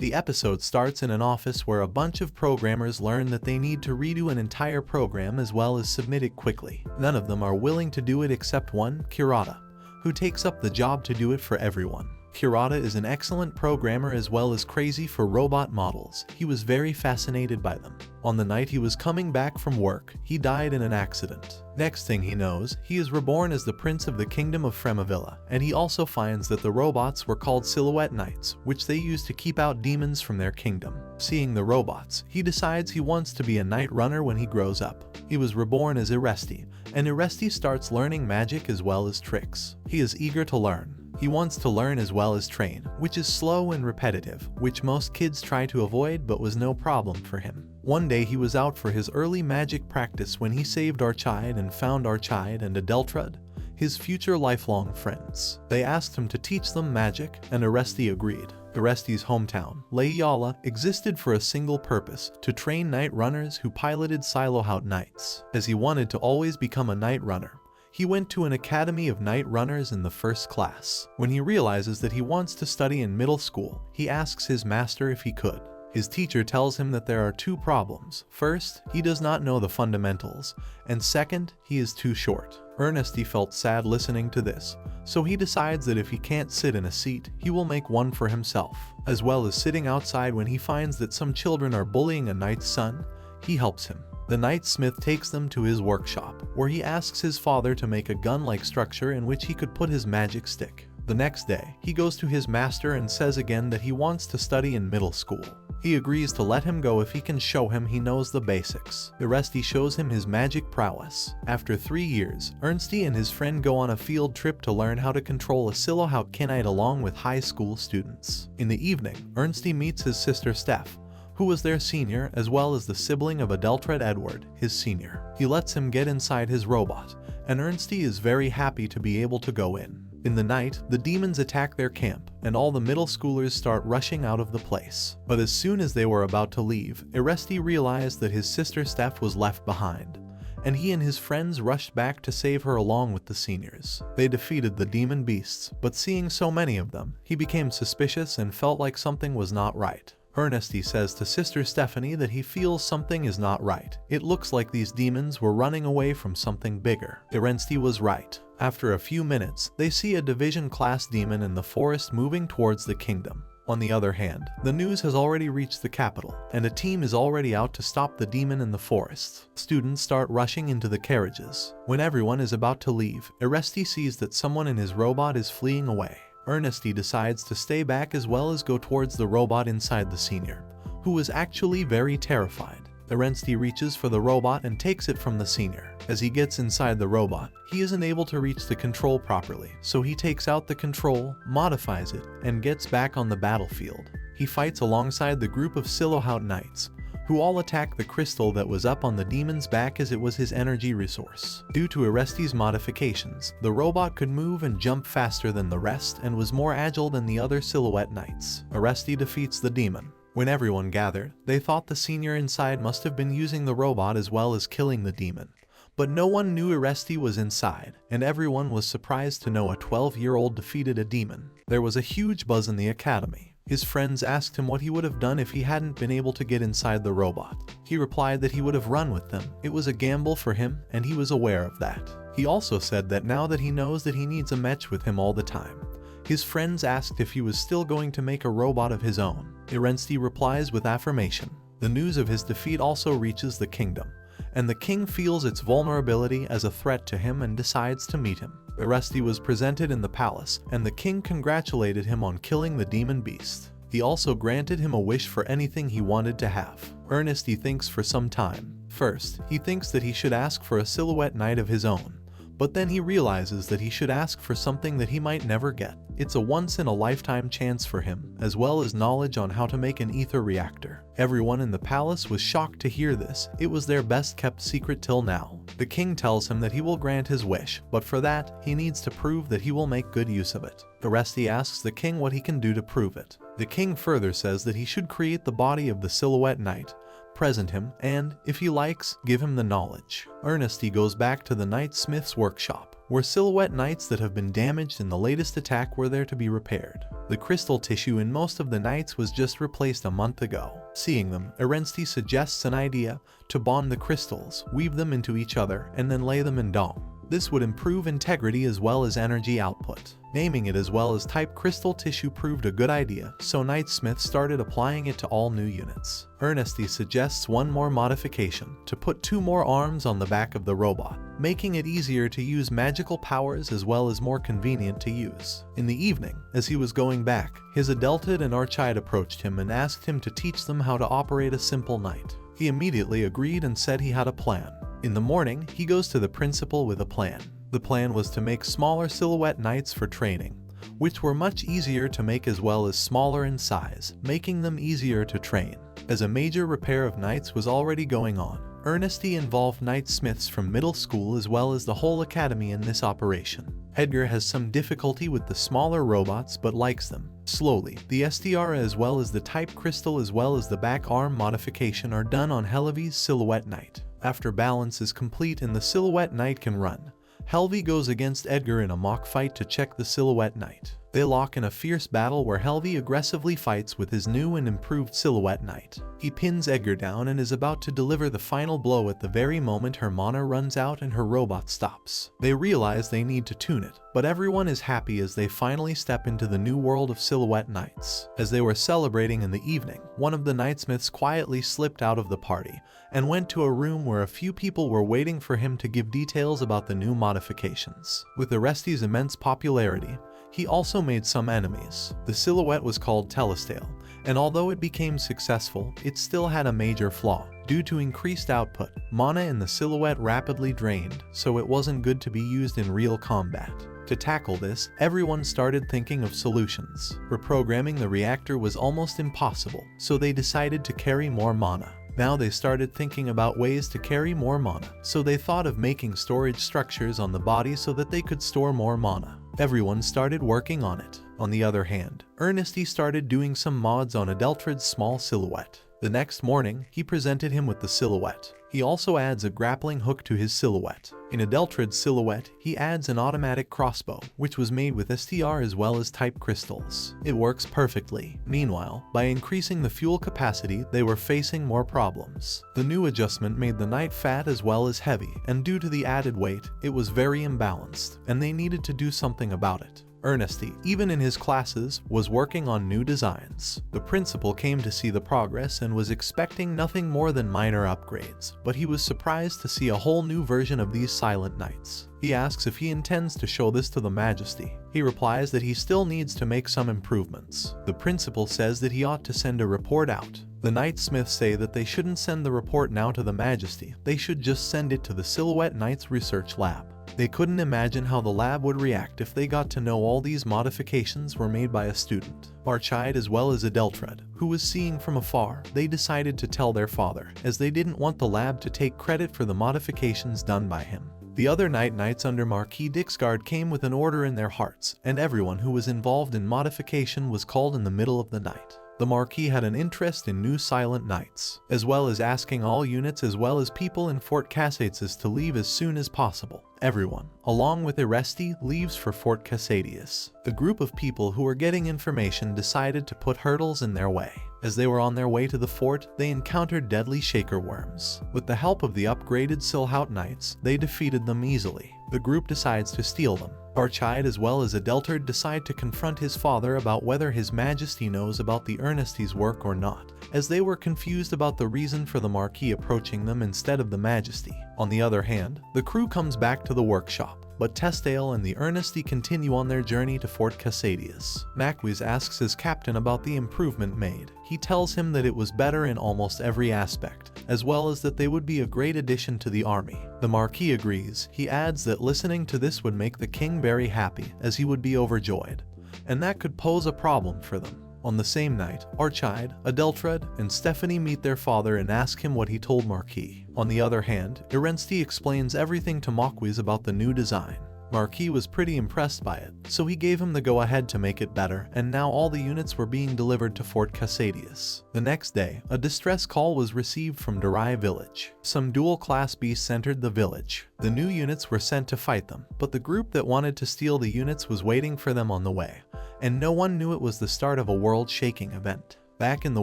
The episode starts in an office where a bunch of programmers learn that they need to redo an entire program as well as submit it quickly. None of them are willing to do it except one, Kurata, who takes up the job to do it for everyone. Kurata is an excellent programmer as well as crazy for robot models. He was very fascinated by them. On the night he was coming back from work, he died in an accident. Next thing he knows, he is reborn as the prince of the kingdom of Fremavilla, and he also finds that the robots were called Silhouette Knights, which they used to keep out demons from their kingdom. Seeing the robots, he decides he wants to be a knight runner when he grows up. He was reborn as Iresti, and Iresti starts learning magic as well as tricks. He is eager to learn. He wants to learn as well as train, which is slow and repetitive, which most kids try to avoid but was no problem for him. One day he was out for his early magic practice when he saved Archide and found Archide and Adeltrud, his future lifelong friends. They asked him to teach them magic, and Iresti agreed. Iresti's hometown, Layala, existed for a single purpose, to train knight runners who piloted Silohout knights. As he wanted to always become a knight runner, he went to an academy of knight runners in the first class. When he realizes that he wants to study in middle school, he asks his master if he could. His teacher tells him that there are two problems. First, he does not know the fundamentals, and second, he is too short. Ernesti felt sad listening to this, so he decides that if he can't sit in a seat, he will make one for himself. As well as sitting outside when he finds that some children are bullying a knight's son, he helps him. The knightsmith takes them to his workshop, where he asks his father to make a gun-like structure in which he could put his magic stick. The next day, he goes to his master and says again that he wants to study in middle school. He agrees to let him go if he can show him he knows the basics. Iresti shows him his magic prowess. After 3 years, Ernesti and his friend go on a field trip to learn how to control a Silohout Knight along with high school students. In the evening, Ernesti meets his sister Steph, who was their senior, as well as the sibling of Adeltred Edward, his senior. He lets him get inside his robot, and Ernesti is very happy to be able to go in. In the night, the demons attack their camp, and all the middle schoolers start rushing out of the place. But as soon as they were about to leave, Iresti realized that his sister Steph was left behind, and he and his friends rushed back to save her along with the seniors. They defeated the demon beasts, but seeing so many of them, he became suspicious and felt like something was not right. Ernesti says to Sister Stephanie that he feels something is not right. It looks like these demons were running away from something bigger. Ernesti was right. After a few minutes, they see a division-class demon in the forest moving towards the kingdom. On the other hand, the news has already reached the capital, and a team is already out to stop the demon in the forest. Students start rushing into the carriages. When everyone is about to leave, Iresti sees that someone in his robot is fleeing away. Ernesti decides to stay back as well as go towards the robot inside the senior, who is actually very terrified. Ernesti reaches for the robot and takes it from the senior. As he gets inside the robot, he isn't able to reach the control properly, so he takes out the control, modifies it, and gets back on the battlefield. He fights alongside the group of Silohout Knights, who all attack the crystal that was up on the demon's back as it was his energy resource. Due to Iresti's modifications, the robot could move and jump faster than the rest and was more agile than the other Silhouette Knights. Iresti defeats the demon. When everyone gathered, they thought the senior inside must have been using the robot as well as killing the demon. But no one knew Iresti was inside, and everyone was surprised to know a 12-year-old defeated a demon. There was a huge buzz in the academy. His friends asked him what he would have done if he hadn't been able to get inside the robot. He replied that he would have run with them. It was a gamble for him, and he was aware of that. He also said that now that he knows that he needs a match with him all the time, his friends asked if he was still going to make a robot of his own. Ernesti replies with affirmation. The news of his defeat also reaches the kingdom, and the king feels its vulnerability as a threat to him and decides to meet him. Iresti was presented in the palace, and the king congratulated him on killing the demon beast. He also granted him a wish for anything he wanted to have. Ernesti thinks for some time. First, he thinks that he should ask for a Silhouette Knight of his own, but then he realizes that he should ask for something that he might never get. It's a once-in-a-lifetime chance for him, as well as knowledge on how to make an ether reactor. Everyone in the palace was shocked to hear this. It was their best-kept secret till now. The king tells him that he will grant his wish, but for that, he needs to prove that he will make good use of it. Iresti asks the king what he can do to prove it. The king further says that he should create the body of the Silhouette Knight, present him, and, if he likes, give him the knowledge. Ernesti goes back to the knightsmith's workshop, were silhouette knights that have been damaged in the latest attack were there to be repaired. The crystal tissue in most of the knights was just replaced a month ago. Seeing them, Arensty suggests an idea to bond the crystals, weave them into each other, and then lay them in dome. This would improve integrity as well as energy output. Naming it as well as type crystal tissue proved a good idea, so Knightsmith started applying it to all new units. Ernesty suggests one more modification, to put 2 more arms on the back of the robot, making it easier to use magical powers as well as more convenient to use. In the evening, as he was going back, his Adeltid and Archide approached him and asked him to teach them how to operate a simple knight. He immediately agreed and said he had a plan. In the morning, he goes to the principal with a plan. The plan was to make smaller silhouette knights for training, which were much easier to make as well as smaller in size, making them easier to train. As a major repair of knights was already going on, Ernesty involved knightsmiths from middle school as well as the whole academy in this operation. Edgar has some difficulty with the smaller robots but likes them. Slowly, the SDR as well as the type crystal as well as the back arm modification are done on Helvi's silhouette knight. After balance is complete and the silhouette knight can run, Helvi goes against Edgar in a mock fight to check the silhouette knight. They lock in a fierce battle where Helvi aggressively fights with his new and improved silhouette knight. He pins Edgar down and is about to deliver the final blow at the very moment her mana runs out and her robot stops. They realize they need to tune it, but everyone is happy as they finally step into the new world of silhouette knights. As they were celebrating in the evening, one of the knightsmiths quietly slipped out of the party and went to a room where a few people were waiting for him to give details about the new modifications. With Orestes' immense popularity, he also made some enemies. The silhouette was called Telestale, and although it became successful, it still had a major flaw. Due to increased output, mana in the silhouette rapidly drained, so it wasn't good to be used in real combat. To tackle this, everyone started thinking of solutions. Reprogramming the reactor was almost impossible, so they decided to carry more mana. Now they started thinking about ways to carry more mana, so they thought of making storage structures on the body so that they could store more mana. Everyone started working on it. On the other hand, Ernesty started doing some mods on Adeltrid's small silhouette. The next morning, he presented him with the silhouette. He also adds a grappling hook to his silhouette. In Adeltrid's silhouette, he adds an automatic crossbow, which was made with STR as well as type crystals. It works perfectly. Meanwhile, by increasing the fuel capacity, they were facing more problems. The new adjustment made the knight fat as well as heavy, and due to the added weight, it was very imbalanced, and they needed to do something about it. Ernesty, even in his classes, was working on new designs. The principal came to see the progress and was expecting nothing more than minor upgrades, but he was surprised to see a whole new version of these silent knights. He asks if he intends to show this to the Majesty. He replies that he still needs to make some improvements. The principal says that he ought to send a report out. The knightsmiths say that they shouldn't send the report now to the Majesty, they should just send it to the Silhouette Knights Research Lab. They couldn't imagine how the lab would react if they got to know all these modifications were made by a student. Archide as well as Adeltred, who was seeing from afar, they decided to tell their father, as they didn't want the lab to take credit for the modifications done by him. The other knights under Marquis Dixgard came with an order in their hearts, and everyone who was involved in modification was called in the middle of the night. The Marquis had an interest in new silent knights, as well as asking all units as well as people in Fort Cassates to leave as soon as possible. Everyone, along with Eresti, leaves for Fort Cassadius. The group of people who were getting information decided to put hurdles in their way. As they were on their way to the fort, they encountered deadly shaker worms. With the help of the upgraded Silhout Knights, they defeated them easily. The group decides to steal them. Archide as well as Adelterd decide to confront his father about whether his Majesty knows about the Ernesty's work or not, as they were confused about the reason for the Marquis approaching them instead of the Majesty. On the other hand, the crew comes back to the workshop, but Testale and the Ernesty continue on their journey to Fort Cassadius. Macwiz asks his captain about the improvement made. He tells him that it was better in almost every aspect, as well as that they would be a great addition to the army. The Marquis agrees. He adds that listening to this would make the king very happy, as he would be overjoyed, and that could pose a problem for them. On the same night, Archide, Adeltred, and Stephanie meet their father and ask him what he told Marquis. On the other hand, Irensti explains everything to Macwiz about the new design. Marquis was pretty impressed by it, so he gave him the go-ahead to make it better, and now all the units were being delivered to Fort Casadius. The next day, a distress call was received from Durai village. Some dual-class beasts entered the village. The new units were sent to fight them, but the group that wanted to steal the units was waiting for them on the way, and no one knew it was the start of a world-shaking event. Back in the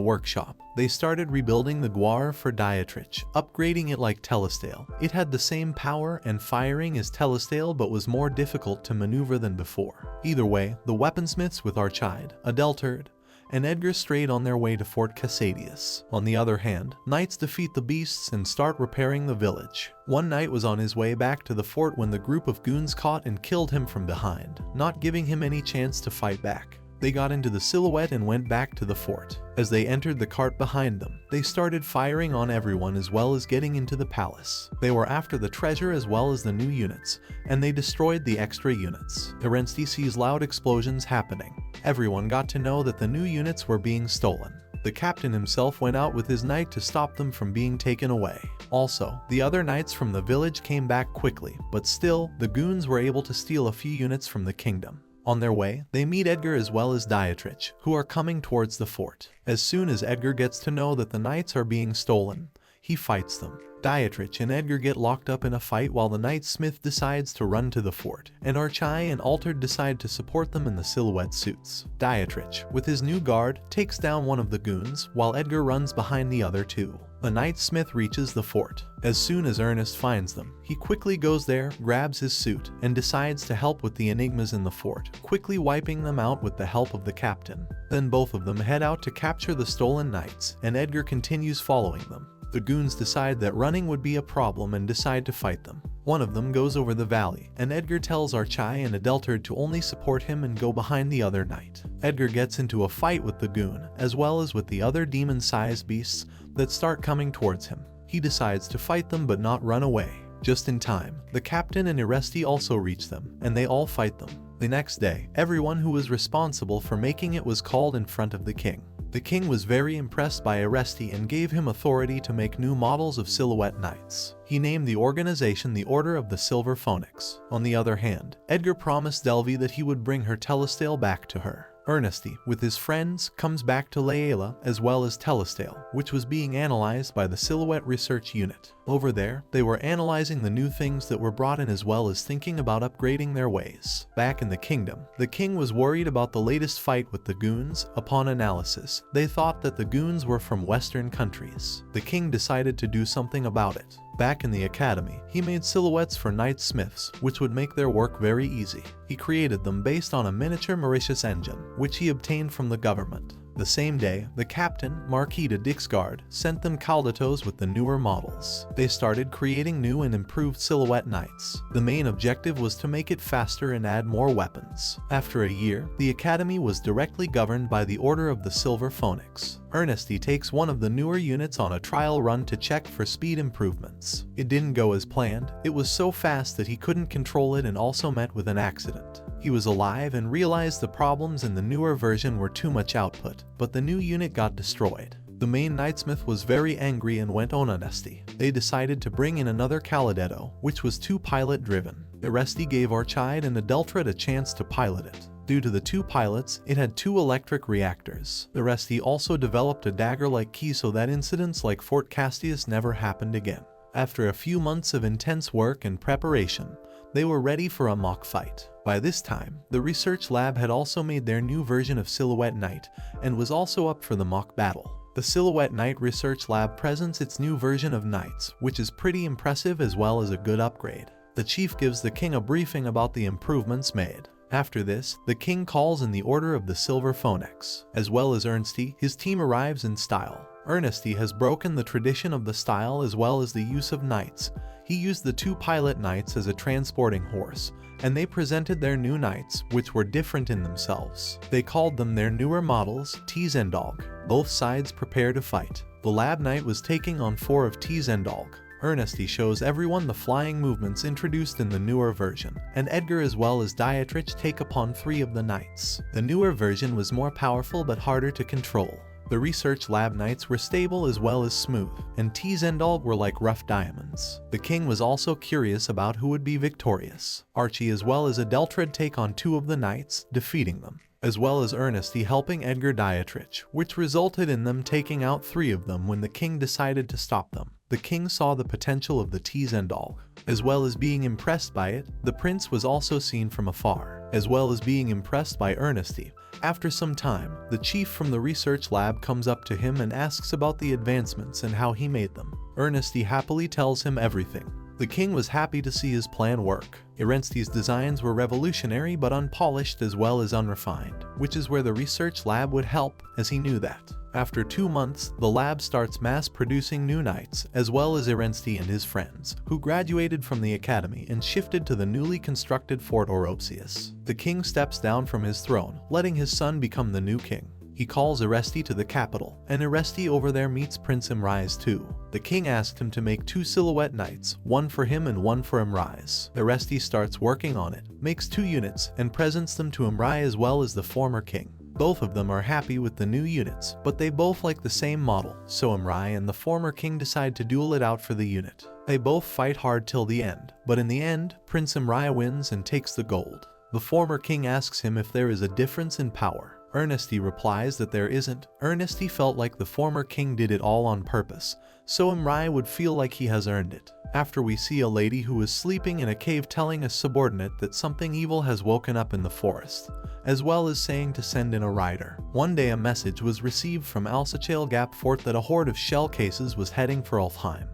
workshop, they started rebuilding the Guar for Dietrich, upgrading it like Telestale. It had the same power and firing as Telestale but was more difficult to maneuver than before. Either way, the weaponsmiths with Archide, Adelterd, and Edgar strayed on their way to Fort Casadius. On the other hand, knights defeat the beasts and start repairing the village. One knight was on his way back to the fort when the group of goons caught and killed him from behind, not giving him any chance to fight back. They got into the silhouette and went back to the fort. As they entered the cart behind them, they started firing on everyone as well as getting into the palace. They were after the treasure as well as the new units, and they destroyed the extra units. Irensti sees loud explosions happening. Everyone got to know that the new units were being stolen. The captain himself went out with his knight to stop them from being taken away. Also, the other knights from the village came back quickly, but still, the goons were able to steal a few units from the kingdom. On their way, they meet Edgar as well as Dietrich, who are coming towards the fort. As soon as Edgar gets to know that the knights are being stolen, he fights them. Dietrich and Edgar get locked up in a fight while the Knight Smith decides to run to the fort, and Archai and Altered decide to support them in the silhouette suits. Dietrich, with his new guard, takes down one of the goons, while Edgar runs behind the other two. The Knight Smith reaches the fort. As soon as Ernest finds them, he quickly goes there, grabs his suit, and decides to help with the enigmas in the fort, quickly wiping them out with the help of the captain. Then both of them head out to capture the stolen knights, and Edgar continues following them. The goons decide that running would be a problem and decide to fight them. One of them goes over the valley, and Edgar tells Archai and Adelterd to only support him and go behind the other knight. Edgar gets into a fight with the goon, as well as with the other demon-sized beasts that start coming towards him. He decides to fight them but not run away. Just in time, the captain and Iresti also reach them, and they all fight them. The next day, everyone who was responsible for making it was called in front of the king. The king was very impressed by Iresti and gave him authority to make new models of silhouette knights. He named the organization the Order of the Silver Phoenix. On the other hand, Edgar promised Delvi that he would bring her Telestale back to her. Ernesty, with his friends, comes back to Layla as well as Telestale, which was being analyzed by the Silhouette Research Unit. Over there, they were analyzing the new things that were brought in as well as thinking about upgrading their ways. Back in the kingdom, the king was worried about the latest fight with the goons. Upon analysis, they thought that the goons were from Western countries. The king decided to do something about it. Back in the academy, he made silhouettes for Knight Smiths, which would make their work very easy. He created them based on a miniature Mauritius engine, which he obtained from the government. The same day, the captain, Marquis de Dixgard, sent them Caldatos with the newer models. They started creating new and improved silhouette knights. The main objective was to make it faster and add more weapons. After a year, the academy was directly governed by the Order of the Silver Phoenix. Ernesty takes one of the newer units on a trial run to check for speed improvements. It didn't go as planned. It was so fast that he couldn't control it and also met with an accident. He was alive and realized the problems in the newer version were too much output, but the new unit got destroyed. The main Knightsmith was very angry and went on Ernesty. They decided to bring in another Caladetto, which was two pilot driven. Eresti gave Archide and Adeltred a chance to pilot it. Due to the two pilots, it had two electric reactors. Eresti also developed a dagger-like key so that incidents like Fort Castius never happened again. After a few months of intense work and preparation, they were ready for a mock fight. By this time, the research lab had also made their new version of Silhouette Knight and was also up for the mock battle. The Silhouette Knight Research Lab presents its new version of Knights, which is pretty impressive as well as a good upgrade. The chief gives the king a briefing about the improvements made. After this, the king calls in the Order of the Silver Phoenix. As well as Ernesty, his team arrives in style. Ernesty has broken the tradition of the style as well as the use of knights. He used the two pilot knights as a transporting horse, and they presented their new knights, which were different in themselves. They called them their newer models, Tzendog. Both sides prepare to fight. The lab knight was taking on 4 of Tzendog. Ernesty shows everyone the flying movements introduced in the newer version, and Edgar as well as Dietrich take upon 3 of the knights. The newer version was more powerful but harder to control. The research lab nights were stable as well as smooth, and T's and all were like rough diamonds. The king was also curious about who would be victorious. Archie as well as Adeltred take on 2 of the knights, defeating them, as well as Ernesty helping Edgar Dietrich, which resulted in them taking out 3 of them when the king decided to stop them. The king saw the potential of the T's and all. As well as being impressed by it, the prince was also seen from afar, as well as being impressed by Ernesty. After some time, the chief from the research lab comes up to him and asks about the advancements and how he made them. Ernesty happily tells him everything. The king was happy to see his plan work. Erensty's designs were revolutionary but unpolished as well as unrefined, which is where the research lab would help, as he knew that. After 2 months, the lab starts mass-producing new knights, as well as Erensty and his friends, who graduated from the academy and shifted to the newly constructed Fort Oropsius. The king steps down from his throne, letting his son become the new king. He calls Eresti to the capital, and Eresti over there meets Prince Imrais too. The king asked him to make 2 silhouette knights, one for him and one for Imrais. Eresti starts working on it, makes 2 units, and presents them to Imrais as well as the former king. Both of them are happy with the new units, but they both like the same model, so Imrais and the former king decide to duel it out for the unit. They both fight hard till the end, but in the end, Prince Imrais wins and takes the gold. The former king asks him if there is a difference in power. Ernesty replies that there isn't. Ernesty felt like the former king did it all on purpose, so Imrais would feel like he has earned it. After we see a lady who is sleeping in a cave telling a subordinate that something evil has woken up in the forest, as well as saying to send in a rider. One day a message was received from Alsachale Gap Fort that a horde of shell cases was heading for Ulfheim,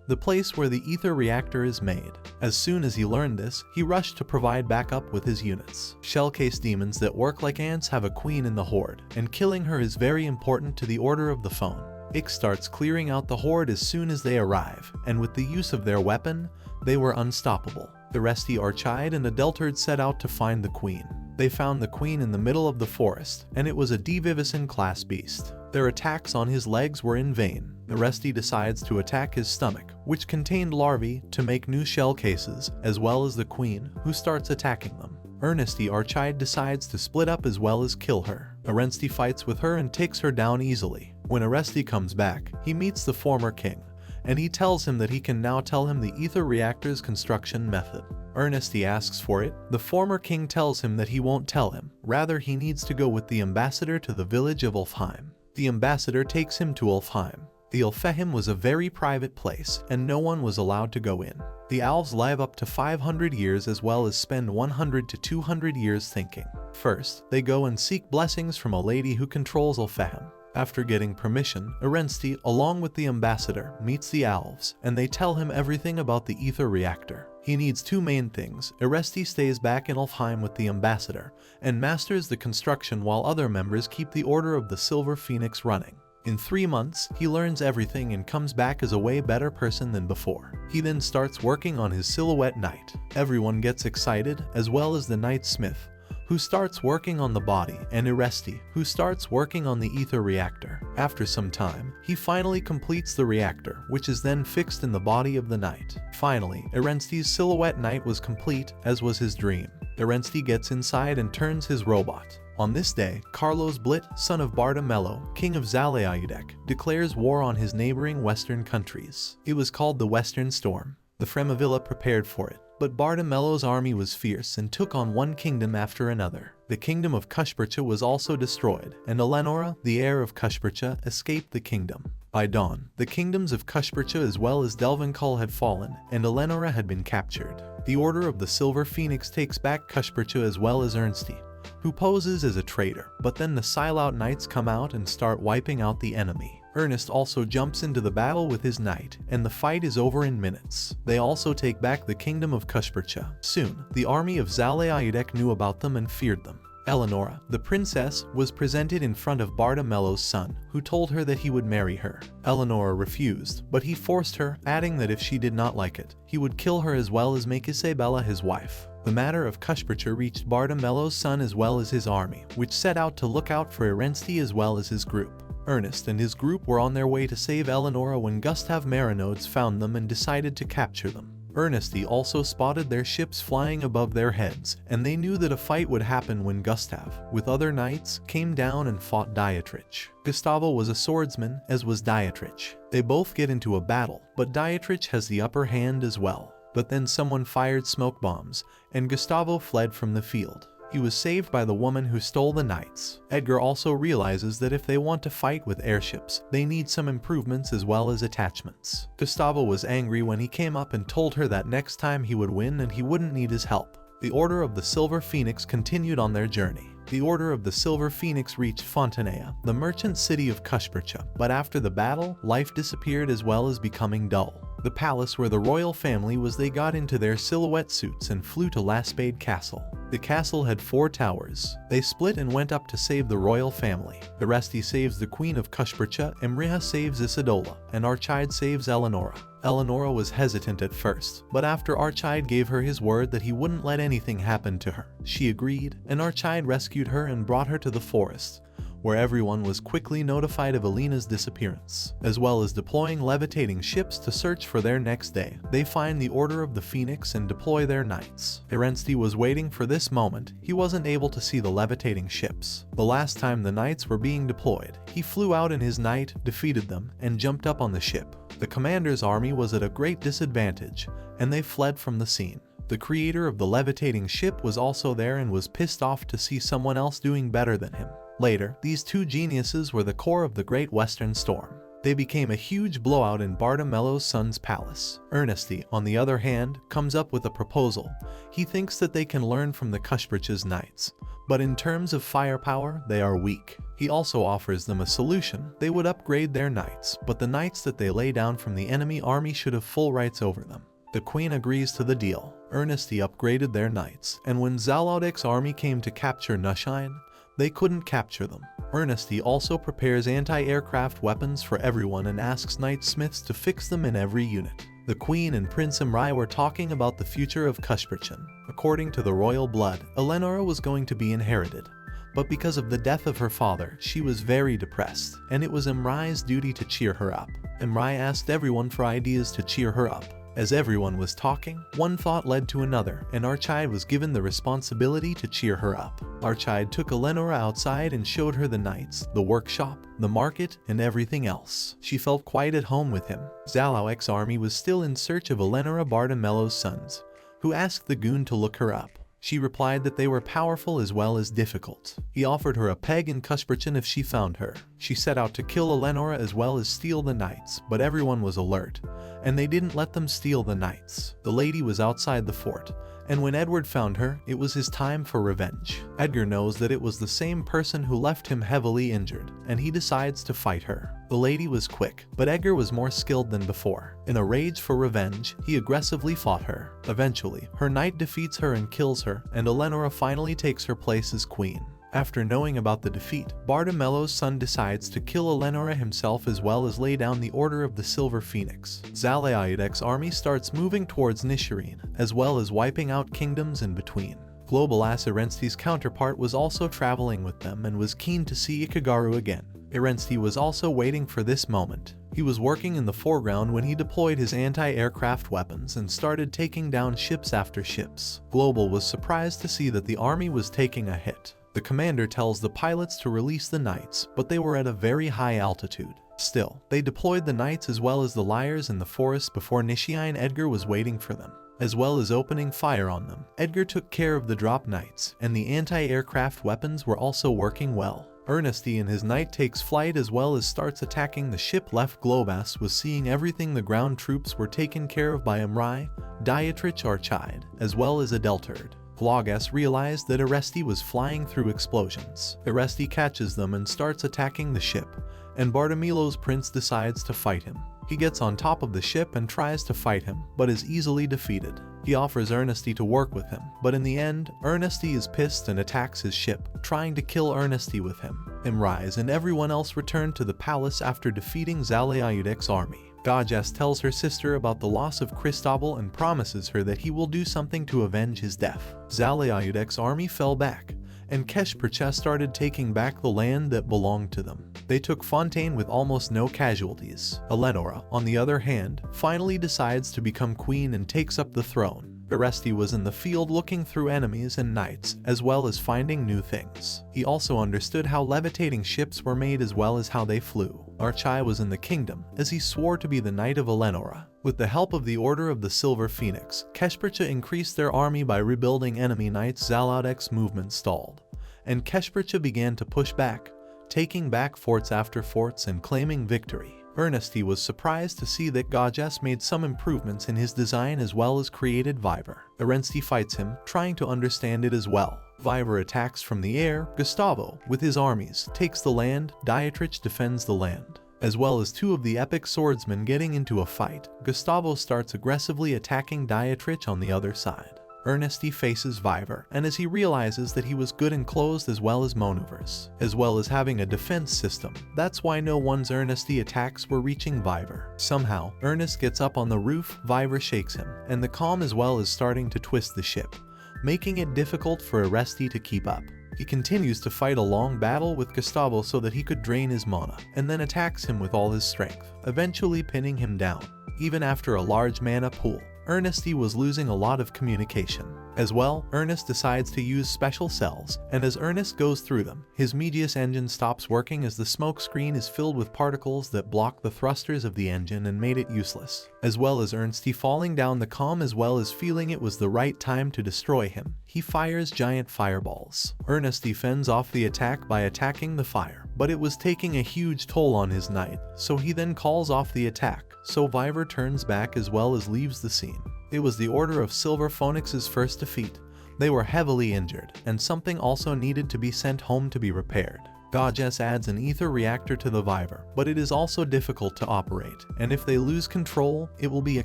the place where the ether reactor is made. As soon as he learned this, he rushed to provide backup with his units. Shellcase demons that work like ants have a queen in the horde, and killing her is very important to the Order of the Phone. Ix starts clearing out the horde as soon as they arrive, and with the use of their weapon, they were unstoppable. The Resti Archide and Adeltard set out to find the queen. They found the queen in the middle of the forest, and it was a Devivison class beast. Their attacks on his legs were in vain. The Resti decides to attack his stomach, which contained larvae, to make new shell cases, as well as the queen, who starts attacking them. Ernesty Archide decides to split up as well as kill her. Erensty fights with her and takes her down easily. When Ernesty comes back, he meets the former king, and he tells him that he can now tell him the ether reactor's construction method. Ernesty asks for it. The former king tells him that he won't tell him, rather he needs to go with the ambassador to the village of Ulfheim. The ambassador takes him to Ulfheim. The Ulfheim was a very private place, and no one was allowed to go in. The elves live up to 500 years as well as spend 100 to 200 years thinking. First, they go and seek blessings from a lady who controls Ulfheim. After getting permission, Erensty, along with the ambassador, meets the elves, and they tell him everything about the ether reactor. He needs 2 main things. Erensty stays back in Ulfheim with the ambassador, and masters the construction while other members keep the Order of the Silver Phoenix running. In 3 months, he learns everything and comes back as a way better person than before. He then starts working on his silhouette knight. Everyone gets excited, as well as the knight smith, who starts working on the body, and Eresti, who starts working on the ether reactor. After some time, he finally completes the reactor, which is then fixed in the body of the knight. Finally, Erensti's silhouette knight was complete, as was his dream. Erensti gets inside and turns his robot. On this day, Carlos Blit, son of Bartomelo, king of Zalaeudek, declares war on his neighboring western countries. It was called the Western Storm. The Fremavilla prepared for it, but Bartomelo's army was fierce and took on one kingdom after another. The kingdom of Kushpercha was also destroyed, and Eleonora, the heir of Kushpercha, escaped the kingdom. By dawn, the kingdoms of Kushpercha as well as Delvinkull had fallen, and Eleonora had been captured. The Order of the Silver Phoenix takes back Kushpercha as well as Ernsti, who poses as a traitor, but then the Silout Knights come out and start wiping out the enemy. Ernest also jumps into the battle with his knight, and the fight is over in minutes. They also take back the kingdom of Kushpercha. Soon, the army of Zalaeudek knew about them and feared them. Eleonora, the princess, was presented in front of Bartomelo's son, who told her that he would marry her. Eleonora refused, but he forced her, adding that if she did not like it, he would kill her as well as make Isabella his wife. The matter of Kushpercha reached Bartomelo's son as well as his army, which set out to look out for Erensti as well as his group. Ernest and his group were on their way to save Eleonora when Gustav Marinodes found them and decided to capture them. Ernesty also spotted their ships flying above their heads, and they knew that a fight would happen when Gustav, with other knights, came down and fought Dietrich. Gustavo was a swordsman, as was Dietrich. They both get into a battle, but Dietrich has the upper hand as well. But then someone fired smoke bombs, and Gustavo fled from the field. He was saved by the woman who stole the knights. Edgar also realizes that if they want to fight with airships, they need some improvements as well as attachments. Gustavo was angry when he came up and told her that next time he would win and he wouldn't need his help. The Order of the Silver Phoenix continued on their journey. The Order of the Silver Phoenix reached Fontanea, the merchant city of Kushpercha, but after the battle, life disappeared as well as becoming dull. The palace where the royal family was, they got into their silhouette suits and flew to Laspade Castle. The castle had 4 towers. They split and went up to save the royal family. Orestes saves the queen of Kushpercha, Emrija saves Isidola, and Archide saves Eleonora. Eleonora was hesitant at first, but after Archide gave her his word that he wouldn't let anything happen to her, she agreed, and Archide rescued her and brought her to the forest, where everyone was quickly notified of Alina's disappearance, as well as deploying levitating ships to search for their next day. They find the Order of the Phoenix and deploy their knights. Erensty was waiting for this moment. He wasn't able to see the levitating ships. The last time the knights were being deployed, he flew out in his knight, defeated them, and jumped up on the ship. The commander's army was at a great disadvantage, and they fled from the scene. The creator of the levitating ship was also there and was pissed off to see someone else doing better than him. Later, these 2 geniuses were the core of the Great Western Storm. They became a huge blowout in Bartomelo's son's palace. Ernesty, on the other hand, comes up with a proposal. He thinks that they can learn from the Kushpercha's knights, but in terms of firepower, they are weak. He also offers them a solution. They would upgrade their knights, but the knights that they lay down from the enemy army should have full rights over them. The queen agrees to the deal. Ernesty upgraded their knights, and when Zalodek's army came to capture Nushine, they couldn't capture them. Ernesty also prepares anti-aircraft weapons for everyone and asks knightsmiths to fix them in every unit. The queen and Prince Imrai were talking about the future of Kushperchan. According to the royal blood, Eleonora was going to be inherited. But because of the death of her father, she was very depressed, and it was Imrai's duty to cheer her up. Imrai asked everyone for ideas to cheer her up. As everyone was talking, one thought led to another, and Archide was given the responsibility to cheer her up. Archide took Eleonora outside and showed her the knights, the workshop, the market, and everything else. She felt quite at home with him. Zalodek's army was still in search of Eleonora Bartomelo's sons, who asked the goon to look her up. She replied that they were powerful as well as difficult. He offered her a peg in Kushperchan if she found her. She set out to kill Eleonora as well as steal the knights, but everyone was alert, and they didn't let them steal the knights. The lady was outside the fort, and when Edward found her, it was his time for revenge. Edgar knows that it was the same person who left him heavily injured, and he decides to fight her. The lady was quick, but Edgar was more skilled than before. In a rage for revenge, he aggressively fought her. Eventually, her knight defeats her and kills her, and Eleonora finally takes her place as queen. After knowing about the defeat, Bartomelo's son decides to kill Eleonora himself as well as lay down the Order of the Silver Phoenix. Zalodek's army starts moving towards Nishirin, as well as wiping out kingdoms in between. Global Erensty's counterpart was also traveling with them and was keen to see Ikugaru again. Erensty was also waiting for this moment. He was working in the foreground when he deployed his anti-aircraft weapons and started taking down ships after ships. Global was surprised to see that the army was taking a hit. The commander tells the pilots to release the knights, but they were at a very high altitude. Still, they deployed the knights as well as the liars in the forest before Nishine Edgar was waiting for them, as well as opening fire on them. Edgar took care of the drop knights, and the anti-aircraft weapons were also working well. Ernesty and his knight takes flight as well as starts attacking the ship left. Globas was seeing everything. The ground troops were taken care of by Imrai, Dietrich Archide, as well as Adeltard. Vlogas realized that Orestes was flying through explosions. Orestes catches them and starts attacking the ship, and Bartomelo's prince decides to fight him. He gets on top of the ship and tries to fight him, but is easily defeated. He offers Ernesty to work with him, but in the end, Ernesty is pissed and attacks his ship, trying to kill Ernesty with him. Imrais and everyone else return to the palace after defeating Zalodek's army. Gajas tells her sister about the loss of Cristobal and promises her that he will do something to avenge his death. Zalodek's army fell back, and Keshpercha started taking back the land that belonged to them. They took Fontaine with almost no casualties. Eleonora, on the other hand, finally decides to become queen and takes up the throne. Oreste was in the field looking through enemies and knights, as well as finding new things. He also understood how levitating ships were made as well as how they flew. Archai was in the kingdom, as he swore to be the knight of Eleonora. With the help of the Order of the Silver Phoenix, Keshpercha increased their army by rebuilding enemy knights. Zalodek's movement stalled, and Keshpercha began to push back, taking back forts after forts and claiming victory. Ernesti was surprised to see that Gages made some improvements in his design as well as created Viver. Ernesti fights him, trying to understand it as well. Viver attacks from the air. Gustavo, with his armies, takes the land. Dietrich defends the land, as well as two of the epic swordsmen getting into a fight. Gustavo starts aggressively attacking Dietrich on the other side. Ernesti faces Viver, and as he realizes that he was good enclosed as well as maneuvers, as well as having a defense system, that's why no one's Ernesti attacks were reaching Viver. Somehow, Ernest gets up on the roof. Viver shakes him, and the calm as well as starting to twist the ship, making it difficult for Oreste to keep up. He continues to fight a long battle with Gustavo so that he could drain his mana, and then attacks him with all his strength, eventually pinning him down. Even after a large mana pool, Ernesti was losing a lot of communication. As well, Ernest decides to use special cells, and as Ernest goes through them, his Medius engine stops working as the smoke screen is filled with particles that block the thrusters of the engine and made it useless. As well as Ernesti falling down the calm as well as feeling it was the right time to destroy him, he fires giant fireballs. Ernesti fends off the attack by attacking the fire, but it was taking a huge toll on his knight, so he then calls off the attack. So Viver turns back as well as leaves the scene. It was the Order of Silver Phoenix's first defeat. They were heavily injured, and something also needed to be sent home to be repaired. Gages adds an ether reactor to the Viver, but it is also difficult to operate, and if they lose control, it will be a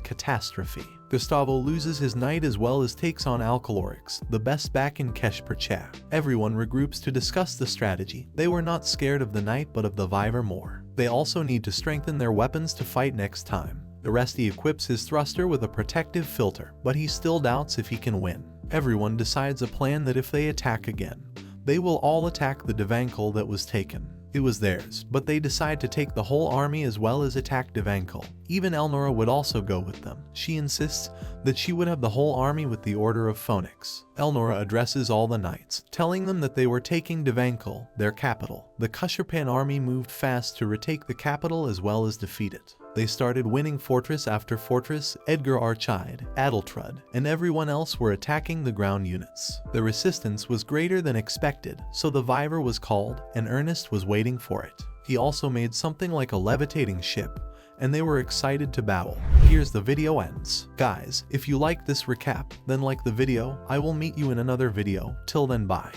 catastrophe. Gustavo loses his knight as well as takes on Alcalorix, the best back in Keshpercha. Everyone regroups to discuss the strategy. They were not scared of the knight but of the Viver more. They also need to strengthen their weapons to fight next time. Oreste equips his thruster with a protective filter, but he still doubts if he can win. Everyone decides a plan that if they attack again, they will all attack the Devankle that was taken. It was theirs, but they decide to take the whole army as well as attack Devankle. Even Elnora would also go with them. She insists that she would have the whole army with the Order of Phoenix. Elnora addresses all the knights, telling them that they were taking Devankle, their capital. The Kusharpan army moved fast to retake the capital as well as defeat it. They started winning fortress after fortress. Edgar Archide, Adeltrud, and everyone else were attacking the ground units. The resistance was greater than expected, so the Viver was called, and Ernest was waiting for it. He also made something like a levitating ship, and they were excited to battle. Here's the video ends. Guys, if you liked this recap, then like the video. I will meet you in another video. Till then, bye.